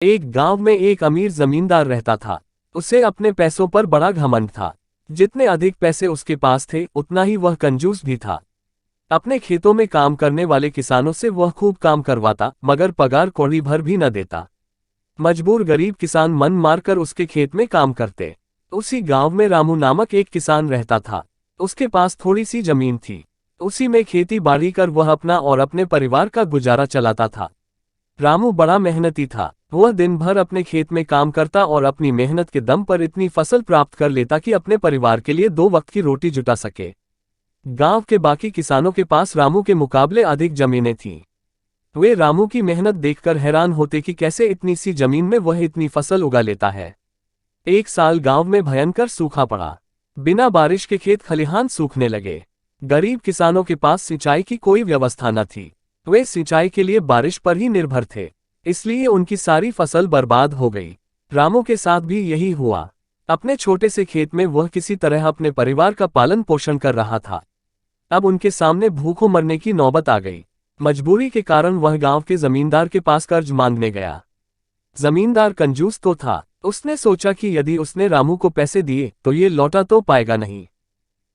एक गांव में एक अमीर जमींदार रहता था। उसे अपने पैसों पर बड़ा घमंड था। जितने अधिक पैसे उसके पास थे उतना ही वह कंजूस भी था। अपने खेतों में काम करने वाले किसानों से वह खूब काम करवाता, मगर पगार कौड़ी भर भी न देता। मजबूर गरीब किसान मन मारकर उसके खेत में काम करते। उसी गांव में रामू नामक एक किसान रहता था। उसके पास थोड़ी सी जमीन थी। उसी में खेती बाड़ी कर वह अपना और अपने परिवार का गुजारा चलाता था। रामू बड़ा मेहनती था। वह दिन भर अपने खेत में काम करता और अपनी मेहनत के दम पर इतनी फसल प्राप्त कर लेता कि अपने परिवार के लिए 2 वक्त की रोटी जुटा सके। गांव के बाकी किसानों के पास रामू के मुकाबले अधिक जमीनें थीं। वे रामू की मेहनत देखकर हैरान होते कि कैसे इतनी सी जमीन में वह इतनी फसल उगा लेता है। एक साल गांव में भयंकर सूखा पड़ा। बिना बारिश के खेत खलिहान सूखने लगे। गरीब किसानों के पास सिंचाई की कोई व्यवस्था न थी। वे सिंचाई के लिए बारिश पर ही निर्भर थे, इसलिए उनकी सारी फसल बर्बाद हो गई। रामू के साथ भी यही हुआ। अपने छोटे से खेत में वह किसी तरह अपने परिवार का पालन पोषण कर रहा था। अब उनके सामने भूखों मरने की नौबत आ गई। मजबूरी के कारण वह गांव के जमींदार के पास कर्ज मांगने गया। जमींदार कंजूस तो था। उसने सोचा कि यदि उसने रामू को पैसे दिए तो ये लौटा तो पाएगा नहीं,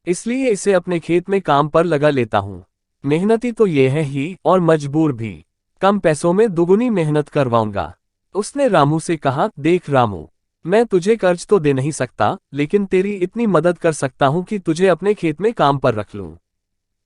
इसलिए इसे अपने खेत में काम पर लगा लेता हूं। मेहनती तो ये है ही और मजबूर भी। कम पैसों में दुगुनी मेहनत करवाऊंगा। उसने रामू से कहा, देख रामू, मैं तुझे कर्ज तो दे नहीं सकता, लेकिन तेरी इतनी मदद कर सकता हूं कि तुझे अपने खेत में काम पर रख लूं।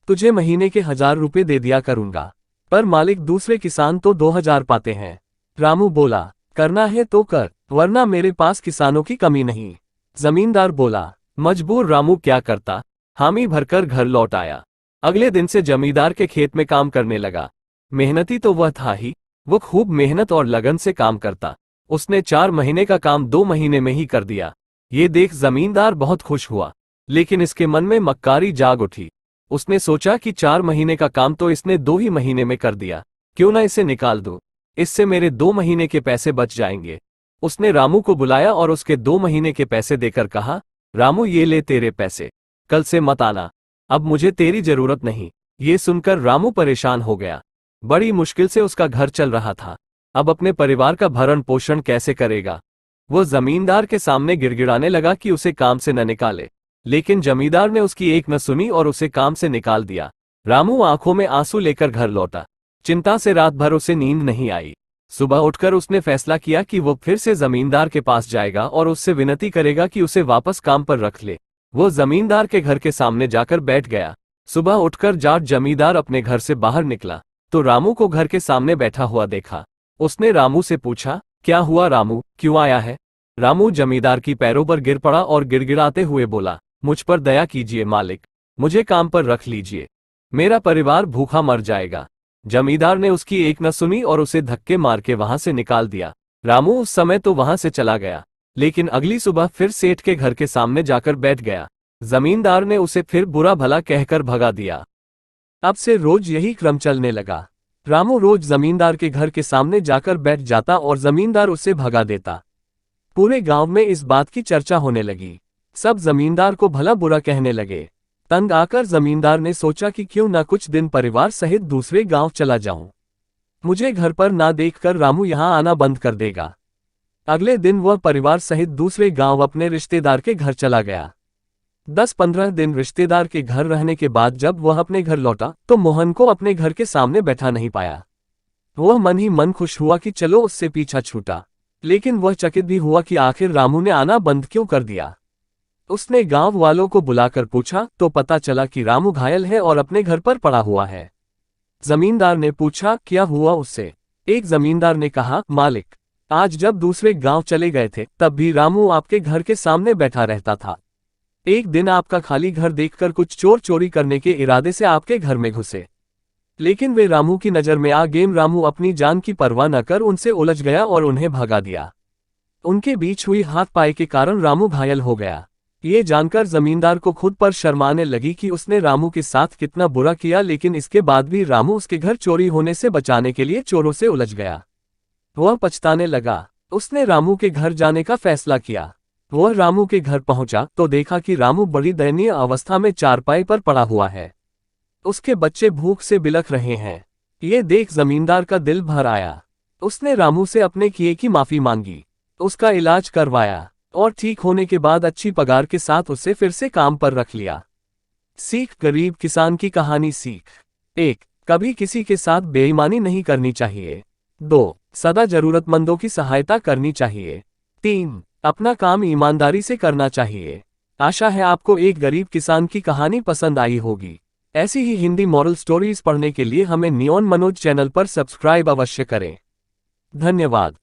तुझे महीने के 1000 रुपये दे दिया करूंगा, पर मालिक दूसरे किसान तो 2000 पाते हैं। रामू बोला, करना है तो कर, वरना मेरे पास किसानों की कमी नहीं। जमींदार बोला। मजबूर रामू क्या करता, हामी भरकर घर लौट आया। अगले दिन से जमींदार के खेत में काम करने लगा। मेहनती तो वह था ही, वो खूब मेहनत और लगन से काम करता। उसने 4 महीने का काम 2 महीने में ही कर दिया। ये देख जमींदार बहुत खुश हुआ, लेकिन इसके मन में मक्कारी जाग उठी। उसने सोचा कि 4 महीने का काम तो इसने 2 ही महीने में कर दिया, क्यों ना इसे निकाल दूं, इससे मेरे 2 महीने के पैसे बच जाएंगे। उसने रामू को बुलाया और उसके 2 महीने के पैसे देकर कहा, रामू ये ले तेरे पैसे, कल से मत आना, अब मुझे तेरी जरूरत नहीं। ये सुनकर रामू परेशान हो गया। बड़ी मुश्किल से उसका घर चल रहा था। अब अपने परिवार का भरण पोषण कैसे करेगा। वो जमींदार के सामने गिड़गिड़ाने लगा कि उसे काम से न निकाले, लेकिन जमींदार ने उसकी एक न सुनी और उसे काम से निकाल दिया। रामू आंखों में आंसू लेकर घर लौटा। चिंता से रात भर उसे नींद नहीं आई। सुबह उठकर उसने फैसला किया कि वो फिर से जमींदार के पास जाएगा और उससे विनती करेगा कि उसे वापस काम पर रख ले। वो जमींदार के घर के सामने जाकर बैठ गया। सुबह उठकर जाट जमींदार अपने घर से बाहर निकला तो रामू को घर के सामने बैठा हुआ देखा। उसने रामू से पूछा, क्या हुआ रामू, क्यों आया है। रामू जमींदार की पैरों पर गिर पड़ा और गिड़गिड़ाते हुए बोला, मुझ पर दया कीजिए मालिक, मुझे काम पर रख लीजिए, मेरा परिवार भूखा मर जाएगा। जमींदार ने उसकी एक न सुनी और उसे धक्के मार के वहां से निकाल दिया। रामू उस समय तो वहां से चला गया, लेकिन अगली सुबह फिर सेठ के घर के सामने जाकर बैठ गया। जमींदार ने उसे फिर बुरा भला कहकर भगा दिया। अब से रोज यही क्रम चलने लगा। रामू रोज जमींदार के घर के सामने जाकर बैठ जाता और जमींदार उसे भगा देता। पूरे गांव में इस बात की चर्चा होने लगी। सब जमींदार को भला बुरा कहने लगे। तंग आकर जमींदार ने सोचा कि क्यों ना कुछ दिन परिवार सहित दूसरे गांव चला जाऊं। मुझे घर पर ना देखकर रामू यहां आना बंद कर देगा। अगले दिन वह परिवार सहित दूसरे गांव अपने रिश्तेदार के घर चला गया। 10-15 दिन रिश्तेदार के घर रहने के बाद जब वह अपने घर लौटा तो मोहन को अपने घर के सामने बैठा नहीं पाया। वह मन ही मन खुश हुआ कि चलो उससे पीछा छूटा, लेकिन वह चकित भी हुआ कि आखिर रामू ने आना बंद क्यों कर दिया। उसने गांव वालों को बुलाकर पूछा तो पता चला कि रामू घायल है और अपने घर पर पड़ा हुआ है। जमींदार ने पूछा, क्या हुआ उससे। एक जमींदार ने कहा, मालिक, आज जब दूसरे गांव चले गए थे तब भी रामू आपके घर के सामने बैठा रहता था। एक दिन आपका खाली घर देखकर कुछ चोर चोरी करने के इरादे से आपके घर में घुसे, लेकिन वे रामू की नजर में आ गए। रामू अपनी जान की परवाह न कर उनसे उलझ गया और उन्हें भगा दिया। उनके बीच हुई हाथापाई के कारण रामू घायल हो गया। ये जानकर जमींदार को खुद पर शर्माने लगी कि उसने रामू के साथ कितना बुरा किया, लेकिन इसके बाद भी रामू उसके घर चोरी होने से बचाने के लिए चोरों से उलझ गया। वह पछताने लगा। उसने रामू के घर जाने का फैसला किया। वह रामू के घर पहुंचा तो देखा कि रामू बड़ी दयनीय अवस्था में चारपाई पर पड़ा हुआ है। उसके बच्चे भूख से बिलख रहे हैं। ये देख जमींदार का दिल भर आया। उसने रामू से अपने किए की माफी मांगी, उसका इलाज करवाया और ठीक होने के बाद अच्छी पगार के साथ उसे फिर से काम पर रख लिया। सीख, गरीब किसान की कहानी। सीख 1, कभी किसी के साथ बेईमानी नहीं करनी चाहिए। 2, सदा जरूरतमंदों की सहायता करनी चाहिए। 3, अपना काम ईमानदारी से करना चाहिए। आशा है आपको एक गरीब किसान की कहानी पसंद आई होगी। ऐसी ही हिंदी मॉरल स्टोरीज पढ़ने के लिए हमें नियॉन मनोज चैनल पर सब्सक्राइब अवश्य करें। धन्यवाद।